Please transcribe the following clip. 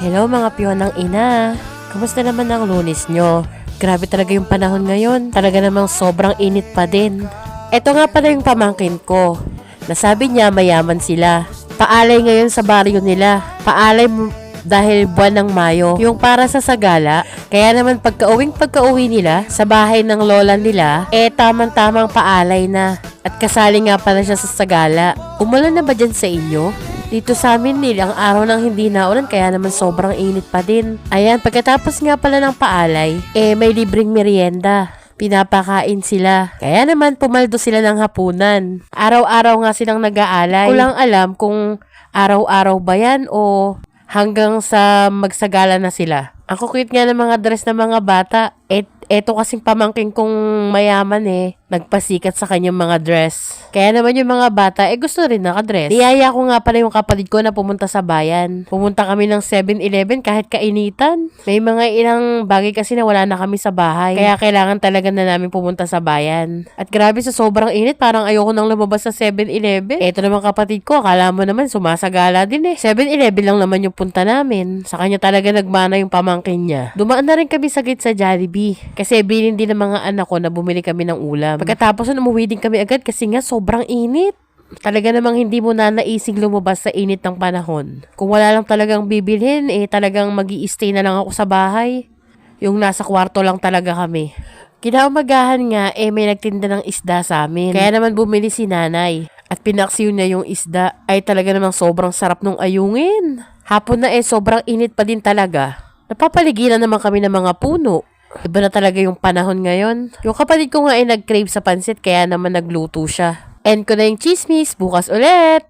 Hello mga piyon ng ina. Kamusta naman ang Lunes nyo? Grabe talaga yung panahon ngayon. Talaga namang sobrang init pa din. Eto nga pala yung pamangkin ko. Nasabi niya mayaman sila. Paalay ngayon sa baryo nila. Paalay dahil buwan ng Mayo. Yung para sa sagala. Kaya naman pagka-uwi nila sa bahay ng lola nila, tamang-tamang paalay na. At kasali nga pala siya sa sagala. Umulan na ba dyan sa inyo? Dito sa amin ang araw nang hindi naulan kaya naman sobrang init pa din. Ayan, pagkatapos nga pala ng paalay, may libreng merienda. Pinapakain sila. Kaya naman pumaldo sila ng hapunan. Araw-araw nga silang nag-aalay. Kulang alam kung araw-araw ba yan o hanggang sa magsagala na sila. Ang cute nga ng mga dress ng mga bata. Eto kasing pamangking kong mayaman nagpasikat sa kanyang mga dress. Kaya naman yung mga bata, gusto rin nakadress. Niyaya ko nga pala yung kapatid ko na pumunta sa bayan. Pumunta kami ng 7-Eleven kahit kainitan. May mga ilang bagay kasi na wala na kami sa bahay. Kaya kailangan talaga na namin pumunta sa bayan. At grabe sa sobrang init, parang ayoko nang lumabas sa 7-Eleven. Eto naman kapatid ko, akala mo naman sumasagala din 7-Eleven lang naman yung punta namin. Sa kanya talaga nagmana yung pamangkin niya. Dumaan na rin kami saglit sa Jollibee. Kasi bilin din ng mga anak ko na bumili kami ng ulam. Pagkatapos umuwi din kami agad kasi nga sobrang init. Talaga namang hindi mo na naising lumabas sa init ng panahon. Kung wala lang talagang bibilhin, talagang mag-i-stay na lang ako sa bahay. Yung nasa kwarto lang talaga kami. Kinaumagahan nga, may nagtinda ng isda sa amin. Kaya naman bumili si nanay. At pinaksiw niya yung isda. Ay talaga namang sobrang sarap nung ayungin. Hapon na sobrang init pa din talaga. Napapaligiran naman kami ng mga puno. Iba na talaga yung panahon ngayon. Yung kapatid ko nga nag-crave sa pansit kaya naman nagluto siya. End ko na yung chismis. Bukas ulit!